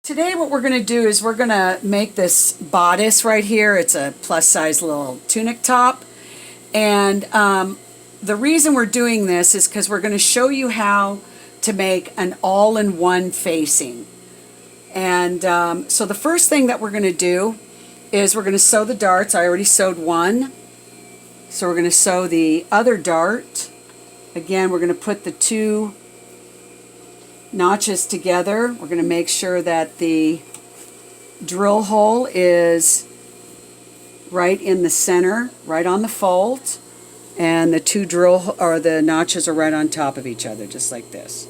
Today what we're going to do is we're going to make this bodice right here. It's a plus size little tunic top. And the reason we're doing this is because we're going to show you how to make an all-in-one facing. And so the first thing that we're going to do is we're going to sew the darts. I already sewed one. So we're going to sew the other dart. Again, we're going to put the two notches together. We're going to make sure that the drill hole is right in the center, right on the fold, and the two the notches are right on top of each other, just like this.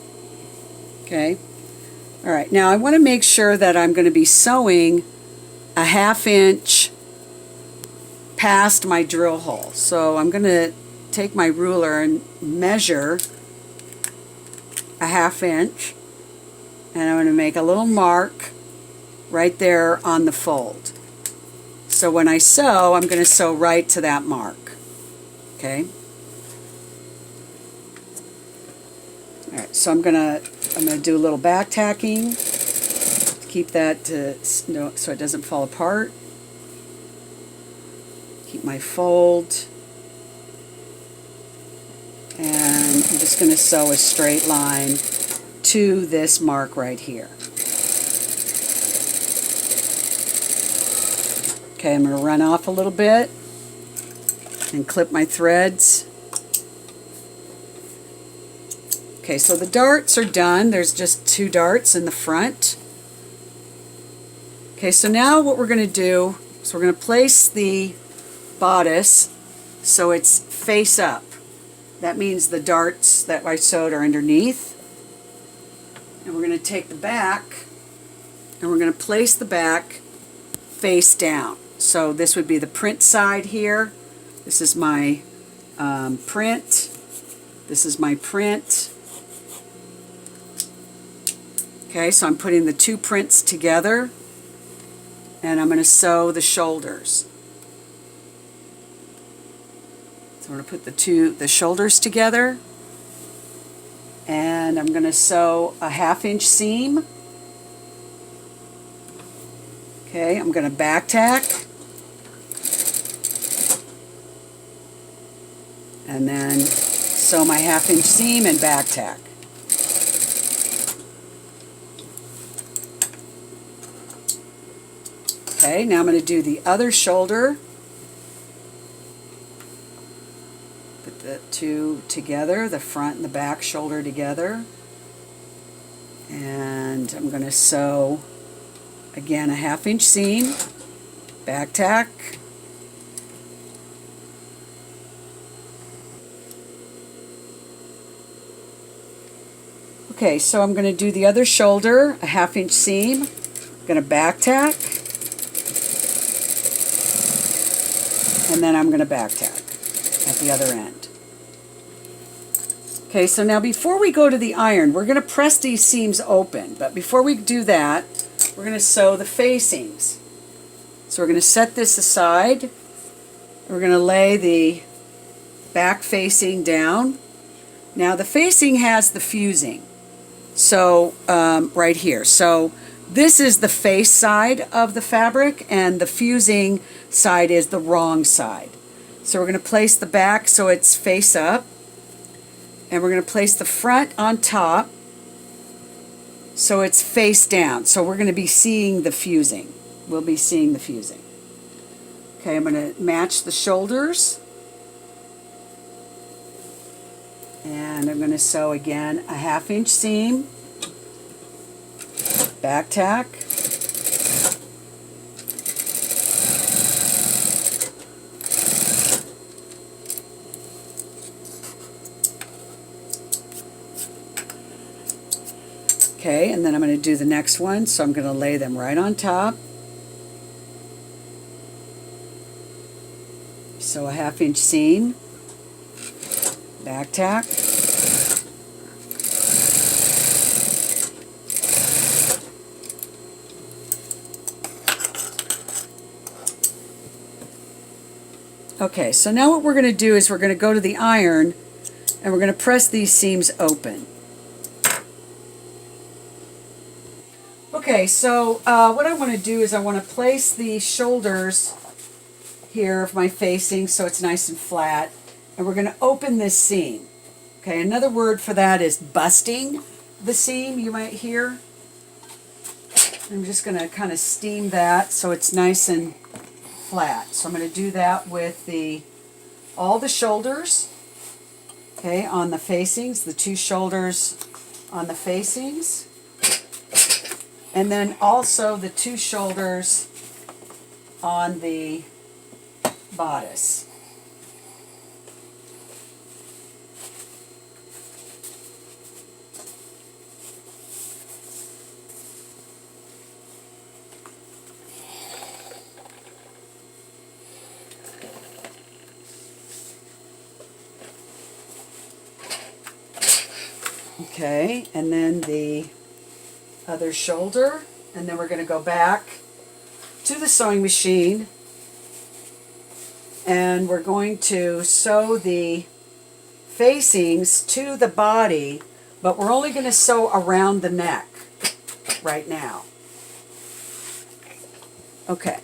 Okay. All right. Now I want to make sure that I'm going to be sewing a 1/2 inch past my drill hole. So I'm going to take my ruler and measure a 1/2 inch, and I'm going to make a little mark right there on the fold. So when I sew, I'm going to sew right to that mark. Okay. All right. So I'm going to do a little back tacking to keep that so it doesn't fall apart. Keep my fold. And I'm just going to sew a straight line to this mark right here. Okay, I'm going to run off a little bit and clip my threads. Okay, so the darts are done. There's just 2 darts in the front. Okay, so now what we're going to do is we're going to place the bodice so it's face up. That means the darts that I sewed are underneath. And we're going to take the back and we're going to place the back face down. So this would be the print side here. This is my print. This is my print. Okay, so I'm putting the 2 prints together and I'm going to sew the shoulders. So I'm going to put the shoulders together, and I'm going to sew a 1/2 inch seam. Okay, I'm going to back tack, and then sew my 1/2 inch seam and back tack. Okay, now I'm going to do the other shoulder. Put the 2 together, the front and the back shoulder together. And I'm going to sew, again, a 1/2 inch seam, back tack. Okay, so I'm going to do the other shoulder, a 1/2 inch seam. I'm going to back tack. And then I'm going to back tack at the other end. Okay, so now before we go to the iron, we're going to press these seams open. But before we do that, we're going to sew the facings. So we're going to set this aside. We're going to lay the back facing down. Now the facing has the fusing. So right here. So this is the face side of the fabric, and the fusing side is the wrong side. So we're going to place the back so it's face up, and we're going to place the front on top so it's face down. So we're going to be seeing the fusing. We'll be seeing the fusing. Okay, I'm going to match the shoulders, and I'm going to sew again a 1/2 inch seam, back tack, okay, and then I'm going to do the next one, so I'm going to lay them right on top. So a 1/2 inch seam, back tack, okay, so now what we're going to do is we're going to go to the iron and we're going to press these seams open. Okay, Okay, so what I want to do is I want to place the shoulders here of my facing so it's nice and flat. And we're going to open this seam. Okay, another word for that is busting the seam, you might hear. I'm just going to kind of steam that so it's nice and flat. So I'm going to do that with all the shoulders, okay, on the facings, the two shoulders on the facings. And then also the two shoulders on the bodice. Okay, and then the other shoulder, and then we're going to go back to the sewing machine and we're going to sew the facings to the body, but we're only going to sew around the neck right now. Okay.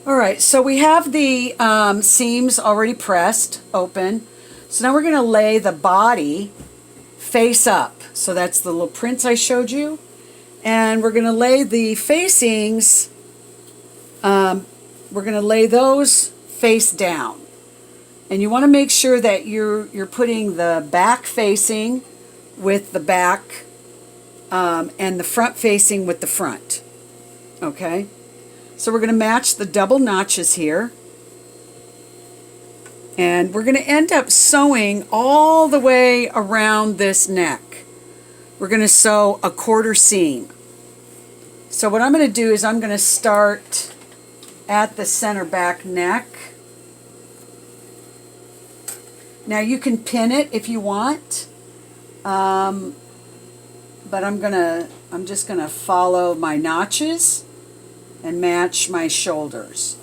All right, so we have the seams already pressed open. So now we're going to lay the body face up. So that's the little prints I showed you. And we're going to lay the facings, we're going to lay those face down. And you want to make sure that you're putting the back facing with the back and the front facing with the front. Okay? So we're going to match the double notches here. And we're going to end up sewing all the way around this neck. We're going to sew a quarter seam. So what I'm going to do is I'm going to start at the center back neck. Now you can pin it if you want, but I'm just going to follow my notches and match my shoulders.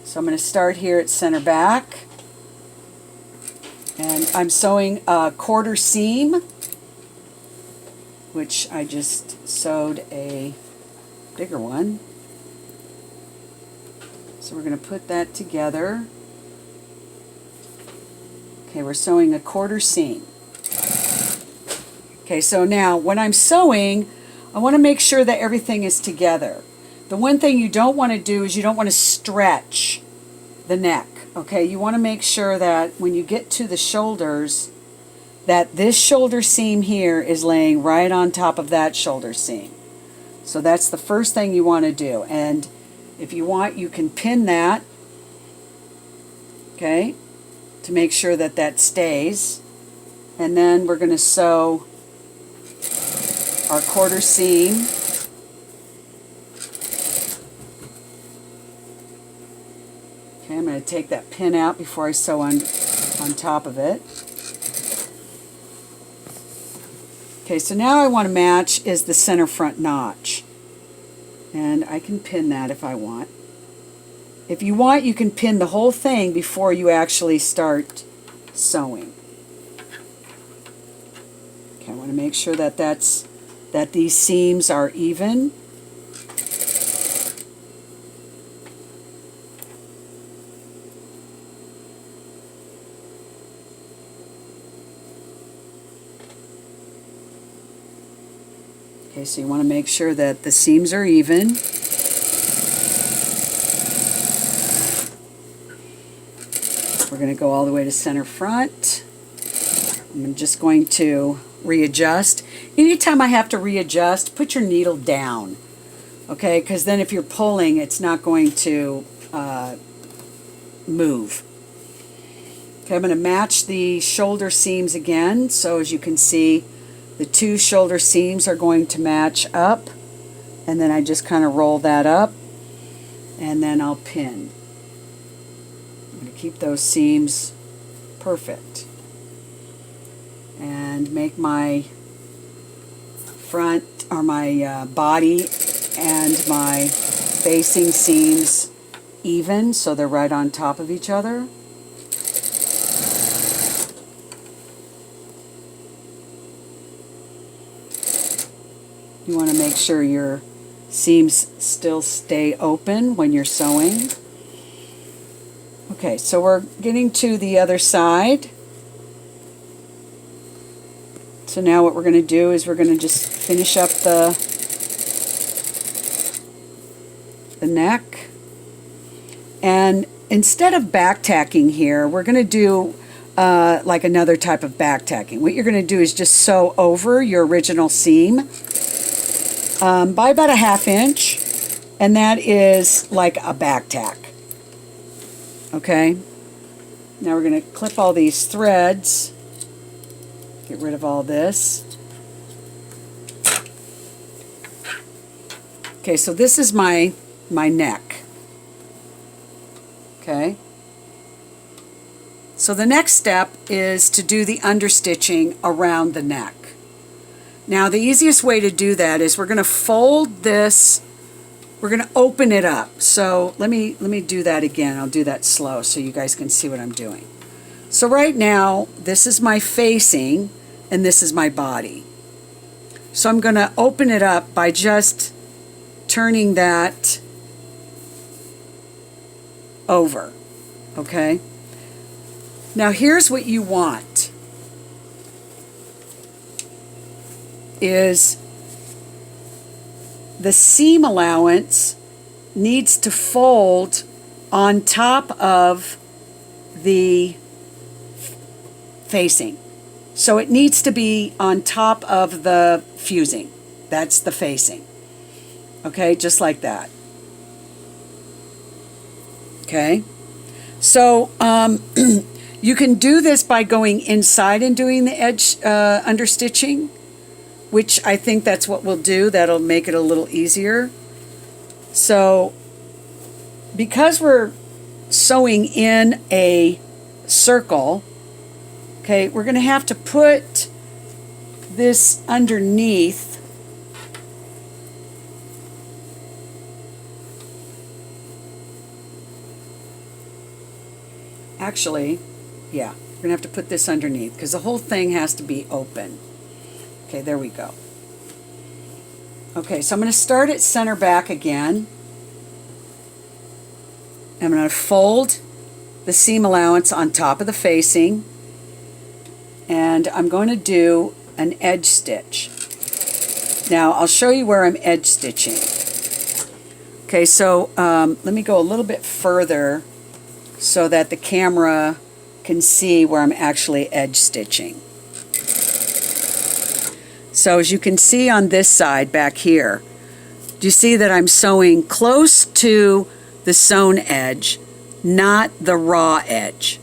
So I'm going to start here at center back, and I'm sewing a quarter seam, which I just sewed a bigger one. So we're going to put that together. Okay, we're sewing a quarter seam. Okay, so now when I'm sewing, I want to make sure that everything is together. The one thing you don't want to do is you don't want to stretch the neck, okay? You want to make sure that when you get to the shoulders, that this shoulder seam here is laying right on top of that shoulder seam. So that's the first thing you want to do. And if you want, you can pin that, okay, to make sure that that stays. And then we're going to sew our quarter seam. Okay, I'm going to take that pin out before I sew on top of it. Okay, so now I want to match is the center front notch. And I can pin that if I want. If you want, you can pin the whole thing before you actually start sewing. Okay, I want to make sure that that these seams are even. Okay, so you want to make sure that the seams are even. We're going to go all the way to center front. I'm just going to readjust. Anytime I have to readjust, put your needle down, okay? Because then if you're pulling, it's not going to move. Okay, I'm going to match the shoulder seams again. So as you can see, the two shoulder seams are going to match up, and then I just kind of roll that up, and then I'll pin. I'm going to keep those seams perfect and make my front or my body and my facing seams even so they're right on top of each other. You want to make sure your seams still stay open when you're sewing. Okay, so we're getting to the other side. So now what we're going to do is we're going to just finish up the neck. And instead of back tacking here, we're going to do like another type of back tacking. What you're going to do is just sew over your original seam by about a 1/2 inch, and that is like a back tack. Okay, now we're going to clip all these threads, get rid of all this. Okay, so this is my neck. Okay, so the next step is to do the understitching around the neck. Now the easiest way to do that is we're going to fold this, we're going to open it up. So let me do that again. I'll do that slow so you guys can see what I'm doing. So right now this is my facing and this is my body. So I'm going to open it up by just turning that over. Okay? Now here's what you want is the seam allowance needs to fold on top of the facing. So it needs to be on top of the fusing. That's the facing. Okay, just like that. Okay, so you can do this by going inside and doing the edge understitching, which I think that's what we'll do. That'll make it a little easier. So because we're sewing in a circle, okay, we're going to have to put this underneath. Actually, yeah, we're going to have to put this underneath because the whole thing has to be open. Okay, there we go. Okay, so I'm going to start at center back again. I'm going to fold the seam allowance on top of the facing, and I'm going to do an edge stitch. Now I'll show you where I'm edge stitching. Okay, so let me go a little bit further so that the camera can see where I'm actually edge stitching. So as you can see on this side back here, do you see that I'm sewing close to the sewn edge, not the raw edge?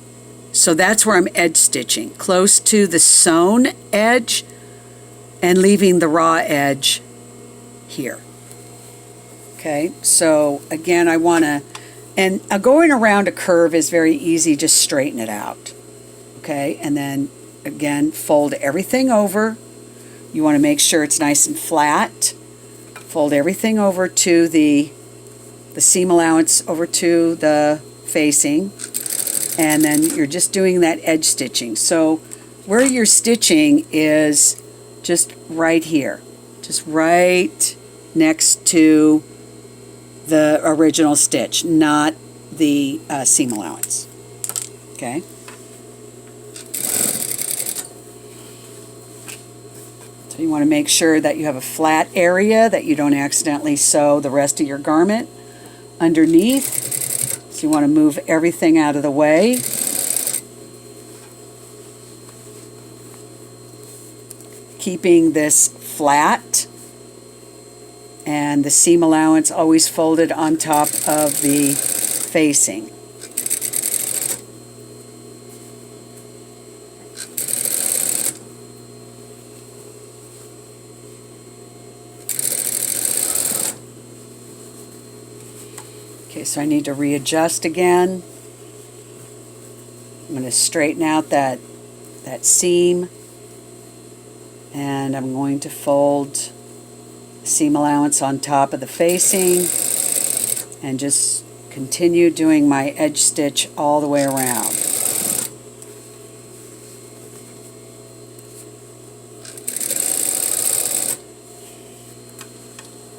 So that's where I'm edge stitching, close to the sewn edge and leaving the raw edge here. Okay, so again, I want to, and going around a curve is very easy, just straighten it out. Okay, and then again, fold everything over. You want to make sure it's nice and flat. Fold everything over to the seam allowance over to the facing, and then you're just doing that edge stitching. So where you're stitching is just right here, just right next to the original stitch, not the seam allowance. Okay. So you want to make sure that you have a flat area, that you don't accidentally sew the rest of your garment underneath. So you want to move everything out of the way. Keeping this flat, and the seam allowance always folded on top of the facing. Okay, so I need to readjust again. I'm going to straighten out that seam, and I'm going to fold seam allowance on top of the facing and just continue doing my edge stitch all the way around.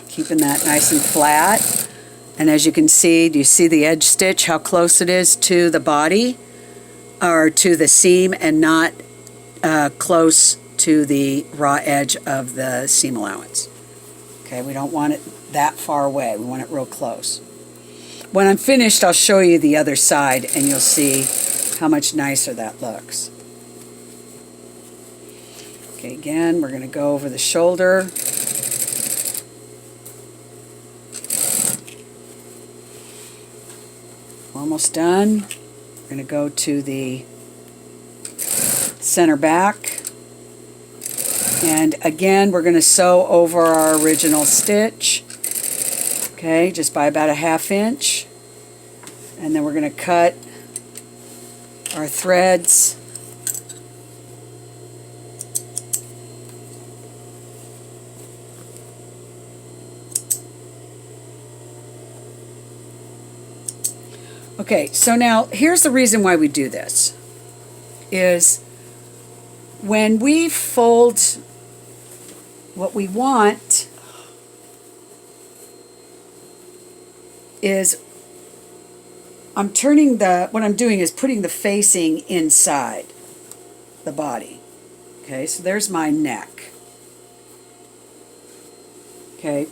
Keeping that nice and flat. And as you can see, do you see the edge stitch, how close it is to the body or to the seam, and not close to the raw edge of the seam allowance. Okay, we don't want it that far away. We want it real close. When I'm finished, I'll show you the other side and you'll see how much nicer that looks. Okay, again, we're going to go over the shoulder. Almost done. We're going to go to the center back. And again, we're going to sew over our original stitch. Okay, just by about a 1/2 inch. And then we're going to cut our threads. Okay, so now here's the reason why we do this. Is when we fold, what we want is, what I'm doing is putting the facing inside the body. Okay, so there's my neck. Okay,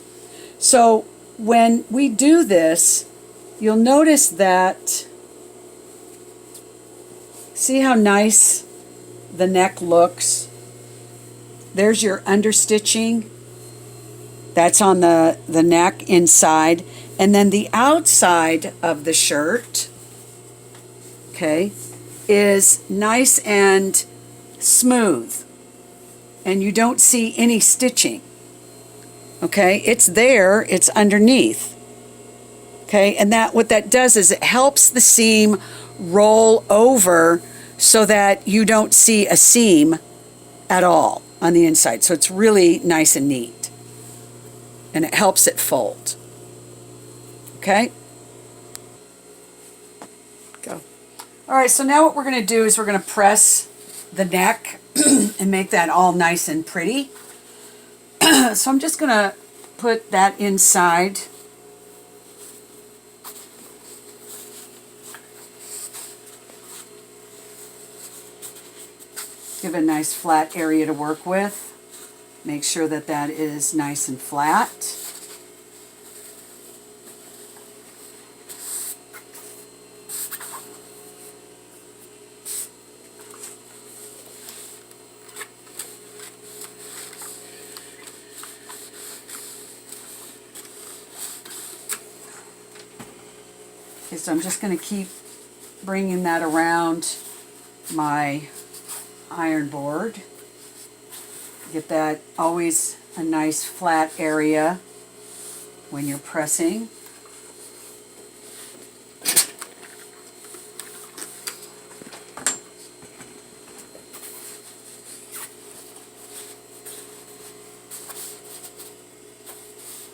so when we do this, you'll notice that, see how nice the neck looks? There's your understitching. That's on the neck inside. And then the outside of the shirt, okay, is nice and smooth. And you don't see any stitching. Okay, it's there, it's underneath. Okay, and what that does is it helps the seam roll over so that you don't see a seam at all on the inside. So it's really nice and neat. And it helps it fold. Okay? Go. All right, so now what we're going to do is we're going to press the neck and make that all nice and pretty. So I'm just going to put that inside. Give it a nice flat area to work with. Make sure that that is nice and flat. Okay, so I'm just going to keep bringing that around my iron board. Get that always a nice flat area when you're pressing.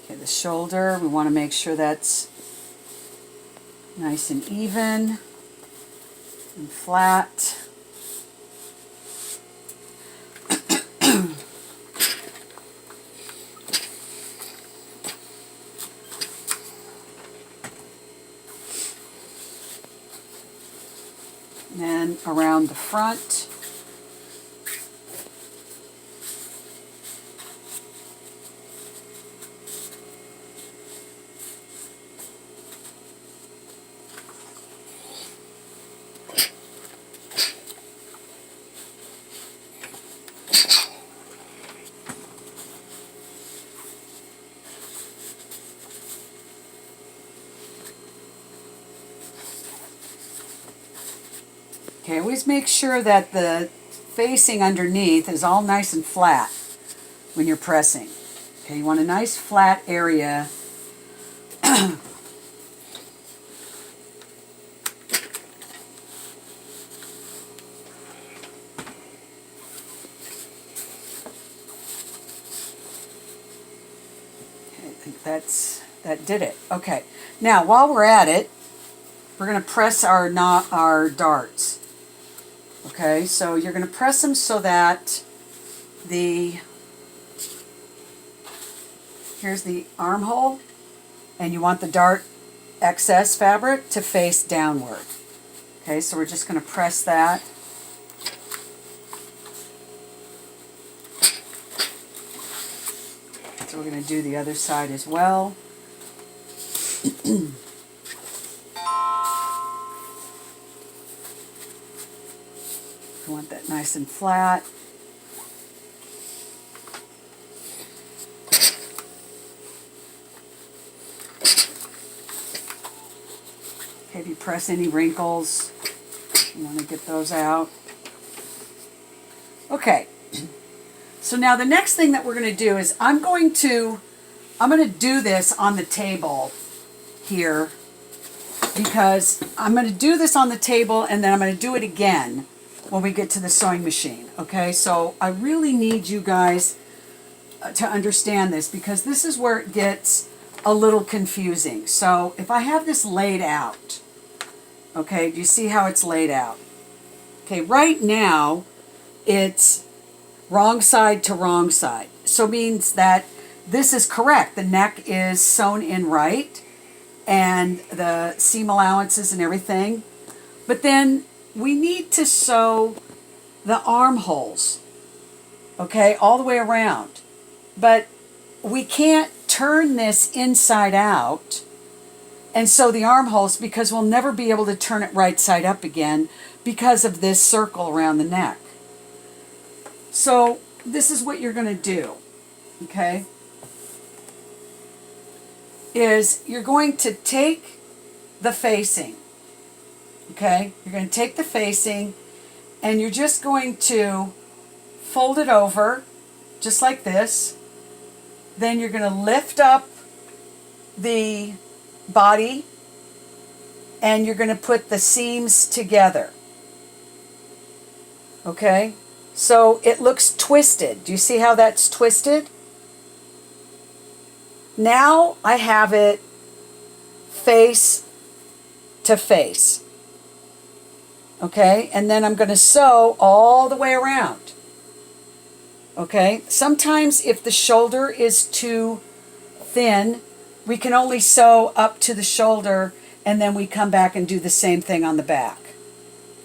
Okay, the shoulder, we want to make sure that's nice and even and flat. And then around the front. Okay, always make sure that the facing underneath is all nice and flat when you're pressing. Okay, you want a nice flat area. I think that did it. Okay, now while we're at it, we're going to press our darts. Okay, so you're going to press them so that the Here's the armhole, and you want the dark excess fabric to face downward. Okay, so we're just going to press that. So we're going to do the other side as well. We want that nice and flat. Okay, if you press any wrinkles, you want to get those out. Okay, so now the next thing that we're going to do is I'm going to do this on the table here, because I'm going to do this on the table and then I'm going to do it again when we get to the sewing machine. Okay, so I really need you guys to understand this, because this is where it gets a little confusing. So if I have this laid out, okay, do you see how it's laid out? Okay, right now it's wrong side to wrong side. So it means that this is correct. The neck is sewn in right, and the seam allowances and everything. But then we need to sew the armholes, okay, all the way around. But we can't turn this inside out and sew the armholes, because we'll never be able to turn it right side up again because of this circle around the neck. So this is what you're going to do, okay, is you're going to take the facing, okay, you're going to take the facing and you're just going to fold it over just like this. Then you're going to lift up the body and you're going to put the seams together. Okay, so it looks twisted. Do you see how that's twisted? Now I have it face to face. Okay, and then I'm going to sew all the way around. Okay, sometimes if the shoulder is too thin, we can only sew up to the shoulder and then we come back and do the same thing on the back.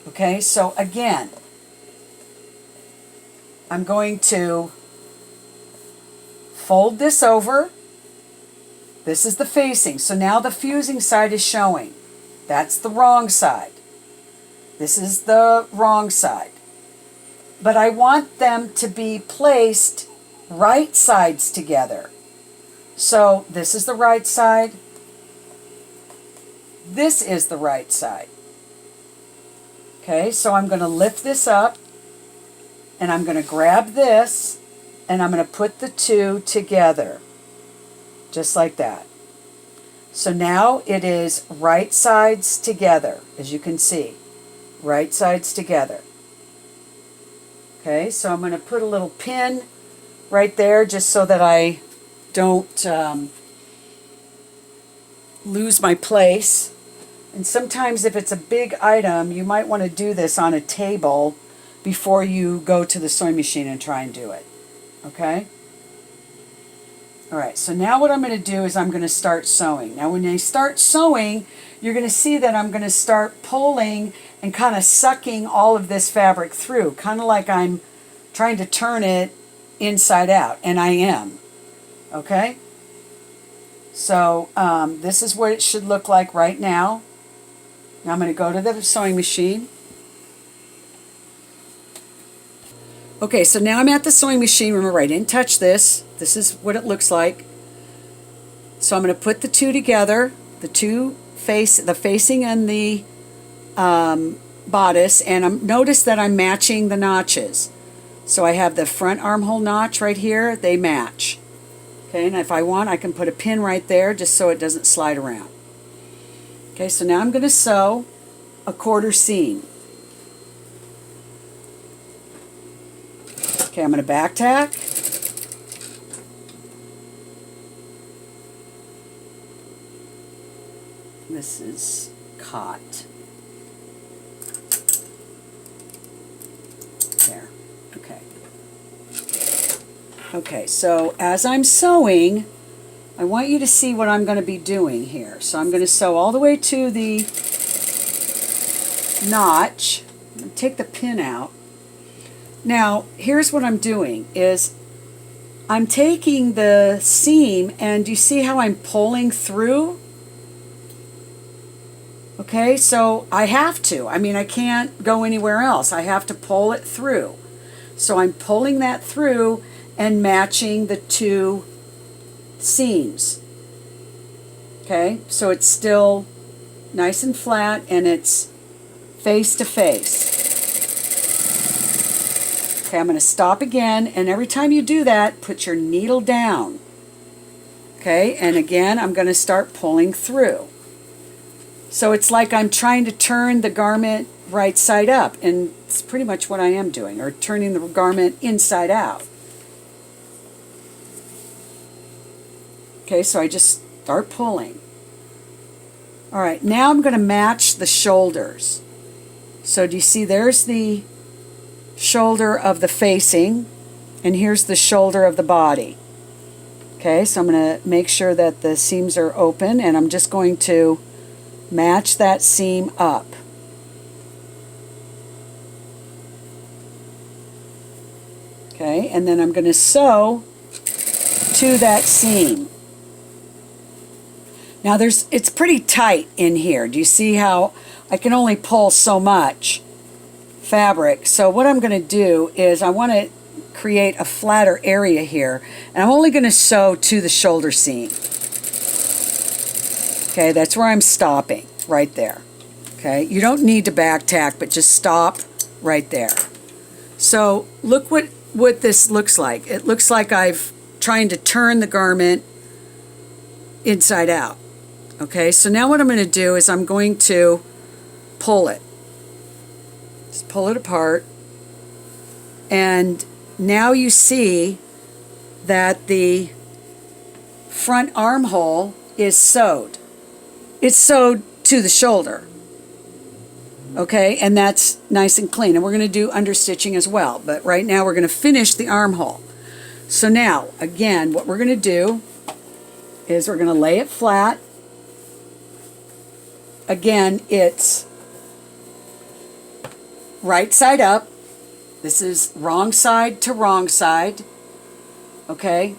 Okay, so again, I'm going to fold this over. This is the facing. So now the fusing side is showing. That's the wrong side. This is the wrong side. But I want them to be placed right sides together. So this is the right side. This is the right side. Okay, so I'm going to lift this up and I'm going to grab this and I'm going to put the two together. Just like that. So now it is right sides together, as you can see. Right sides together. Okay, so I'm going to put a little pin right there just so that I don't lose my place. And sometimes if it's a big item, you might want to do this on a table before you go to the sewing machine and try and do it. Okay? All right, so now what I'm going to do is I'm going to start sewing. Now when I start sewing, you're going to see that I'm going to start pulling and kind of sucking all of this fabric through, kind of like I'm trying to turn it inside out, and I am. Okay? So this is what it should look like right now. Now I'm going to go to the sewing machine. Okay, so now I'm at the sewing machine. Remember, I didn't touch this. This is what it looks like. So I'm going to put the two together, the facing and the bodice, and notice that I'm matching the notches. So I have the front armhole notch right here. They match. Okay, and if I want, I can put a pin right there just so it doesn't slide around. Okay, so now I'm going to sew a quarter seam. Okay, I'm going to back tack. This is caught. There. Okay. Okay, so as I'm sewing, I want you to see what I'm going to be doing here. So I'm going to sew all the way to the notch. I'm going to take the pin out. Now, here's what I'm doing is I'm taking the seam, and do you see how I'm pulling through? Okay, so I have to. I mean, I can't go anywhere else. I have to pull it through. So I'm pulling that through and matching the two seams. Okay, so it's still nice and flat, and it's face to face. Okay, I'm going to stop again, and every time you do that, put your needle down. Okay, and again, I'm going to start pulling through. So it's like I'm trying to turn the garment right side up, and it's pretty much what I am doing, or turning the garment inside out. Okay, so I just start pulling. All right, now I'm going to match the shoulders. So do you see there's the shoulder of the facing, and here's the shoulder of the body. Okay, so I'm going to make sure that the seams are open, and I'm just going to match that seam up. Okay, and then I'm going to sew to that seam. Now it's pretty tight in here. Do you see how I can only pull so much fabric? So what I'm going to do is I want to create a flatter area here, and I'm only going to sew to the shoulder seam. Okay, that's where I'm stopping, right there. Okay, you don't need to back tack, but just stop right there. So look what this looks like. It looks like I've trying to turn the garment inside out. Okay, so now what I'm going to do is I'm going to pull it. Just pull it apart. And now you see that the front armhole is sewed. It's sewed to the shoulder. Okay, and that's nice and clean. And we're going to do understitching as well. But right now we're going to finish the armhole. So now, again, what we're going to do is we're going to lay it flat. Again, it's right side up. This is wrong side to wrong side. Okay?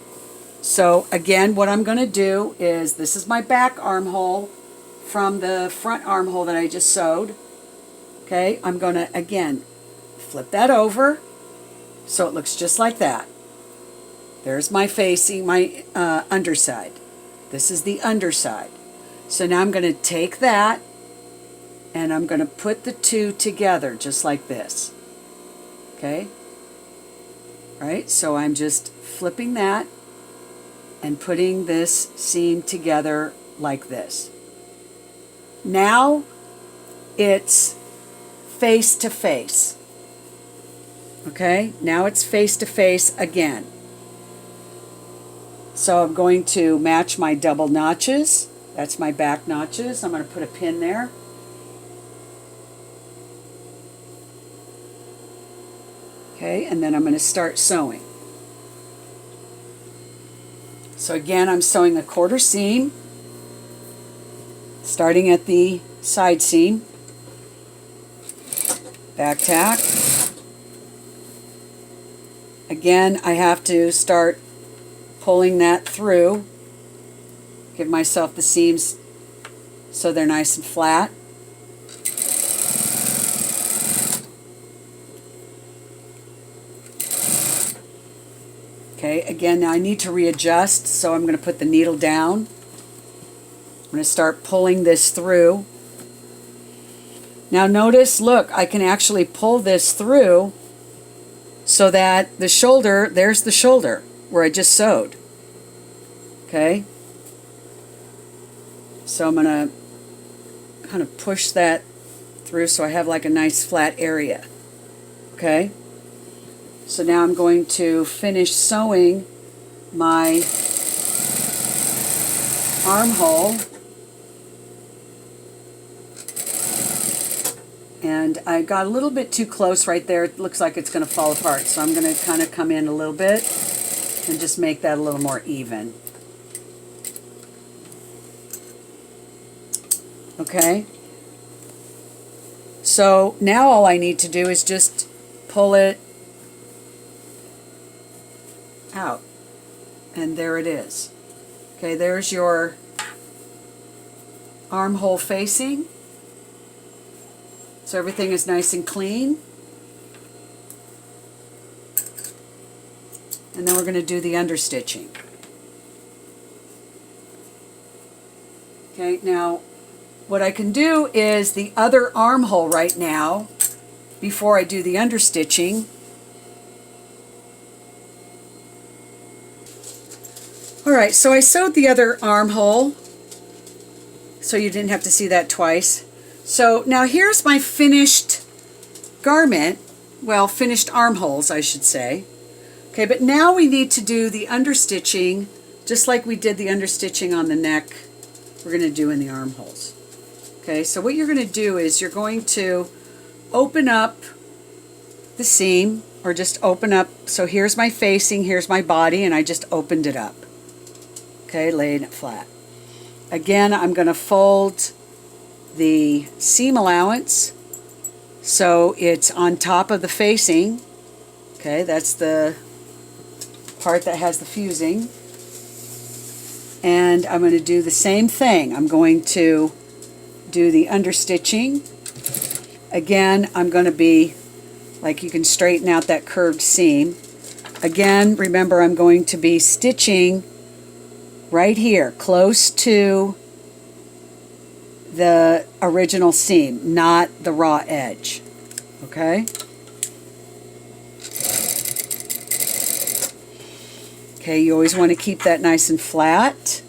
So again, what I'm going to do is, this is my back armhole from the front armhole that I just sewed. Okay? I'm going to, again, flip that over so it looks just like that. There's my facing, my underside. This is the underside. So now I'm going to take that and I'm going to put the two together just like this. Okay? Right? So I'm just flipping that and putting this seam together like this. Now it's face to face. Okay? Now it's face to face again. So I'm going to match my double notches. That's my back notches. I'm going to put a pin there. Okay, and then I'm going to start sewing. So again, I'm sewing a quarter seam, starting at the side seam. Back tack. Again, I have to start pulling that through. Give myself the seams so they're nice and flat. Okay, again, now I need to readjust, so I'm going to put the needle down. I'm going to start pulling this through. Now notice, look, I can actually pull this through so that the shoulder, there's the shoulder where I just sewed. Okay? So I'm going to kind of push that through so I have like a nice flat area. Okay? So now I'm going to finish sewing my armhole. And I got a little bit too close right there. It looks like it's going to fall apart. So I'm going to kind of come in a little bit and just make that a little more even. Okay? So now all I need to do is just pull it out. And there it is. Okay, there's your armhole facing. So everything is nice and clean. And then we're going to do the understitching. Okay, now what I can do is the other armhole right now, before I do the understitching. Alright, so I sewed the other armhole, so you didn't have to see that twice. So now here's my finished garment, well, finished armholes, I should say. Okay, but now we need to do the understitching, just like we did the understitching on the neck, we're going to do in the armholes. Okay, so what you're going to do is you're going to open up the seam, or just open up, so here's my facing, here's my body, and I just opened it up. Okay, laying it flat. Again, I'm going to fold the seam allowance so it's on top of the facing. Okay, that's the part that has the fusing. And I'm going to do the same thing. I'm going to do the understitching. Again, I'm going to be, like, you can straighten out that curved seam. Again, remember, I'm going to be stitching right here, close to the original seam, not the raw edge. Okay? Okay, you always want to keep that nice and flat.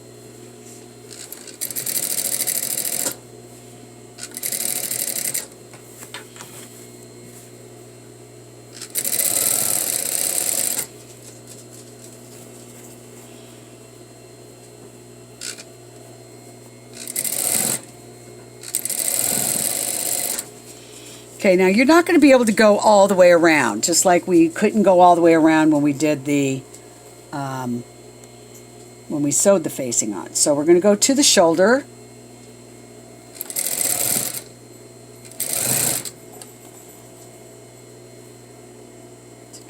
Okay, now you're not going to be able to go all the way around, just like we couldn't go all the way around when we did the, when we sewed the facing on. So we're going to go to the shoulder.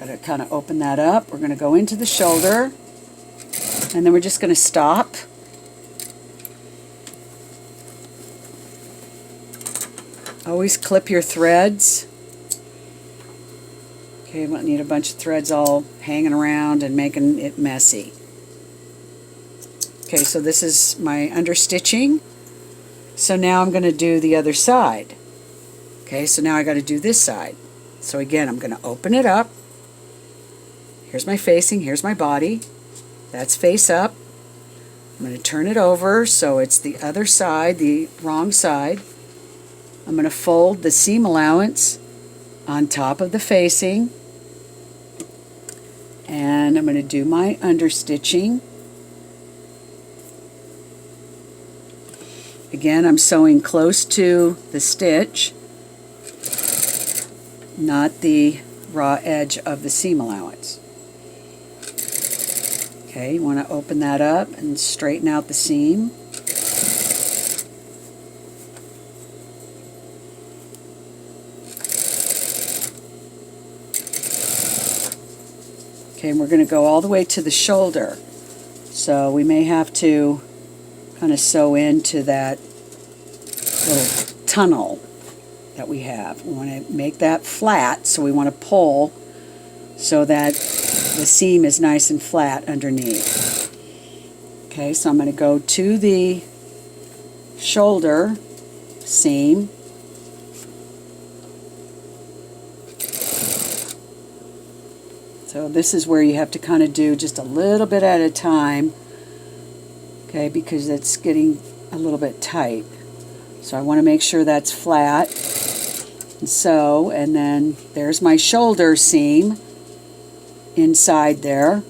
Got to kind of open that up. We're going to go into the shoulder, and then we're just going to stop. Always clip your threads. Okay, you won't need a bunch of threads all hanging around and making it messy. Okay, so this is my understitching. So now I'm going to do the other side. Okay, so now I got to do this side. So again, I'm going to open it up. Here's my facing, here's my body. That's face up. I'm going to turn it over so it's the other side, the wrong side. I'm going to fold the seam allowance on top of the facing, and I'm going to do my understitching. Again, I'm sewing close to the stitch, not the raw edge of the seam allowance. Okay, you want to open that up and straighten out the seam. Okay, and we're going to go all the way to the shoulder. So we may have to kind of sew into that little tunnel that we have. We want to make that flat, so we want to pull so that the seam is nice and flat underneath. Okay, so I'm going to go to the shoulder seam. So this is where you have to kind of do just a little bit at a time, okay, because it's getting a little bit tight. So I want to make sure that's flat. And so, and then there's my shoulder seam inside there.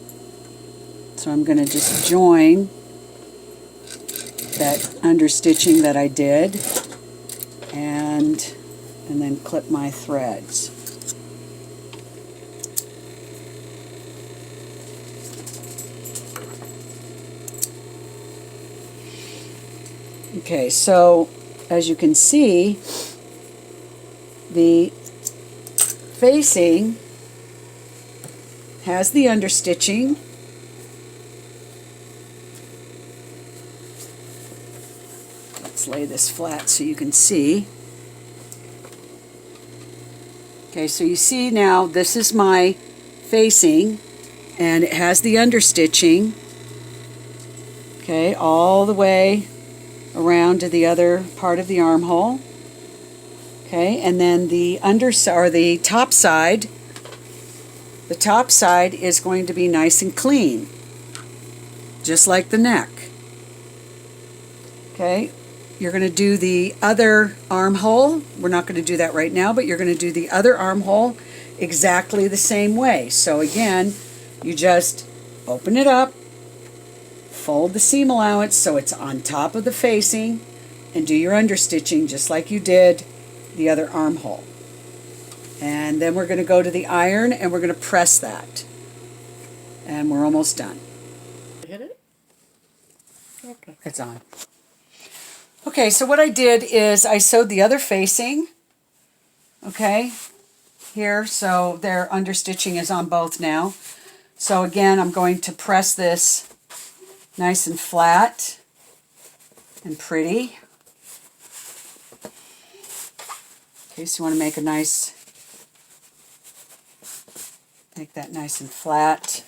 So I'm going to just join that understitching that I did and then clip my threads. Okay, so as you can see, the facing has the understitching. Let's lay this flat so you can see. Okay, so you see now this is my facing, and it has the understitching, okay, all the way around to the other part of the armhole. Okay, and then the top side is going to be nice and clean, just like the neck. Okay, you're going to do the other armhole. We're not going to do that right now, but you're going to do the other armhole exactly the same way. So again, you just open it up, fold the seam allowance so it's on top of the facing, and do your understitching just like you did the other armhole. And then we're going to go to the iron and we're going to press that. And we're almost done. Hit it? Okay. It's on. Okay, so what I did is I sewed the other facing, okay, here, so their understitching is on both now. So again, I'm going to press this nice and flat and pretty. Okay, so you want to make that nice and flat.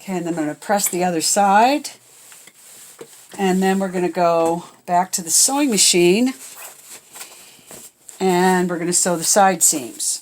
Okay, and then I'm going to press the other side, and then we're going to go back to the sewing machine, and we're going to sew the side seams.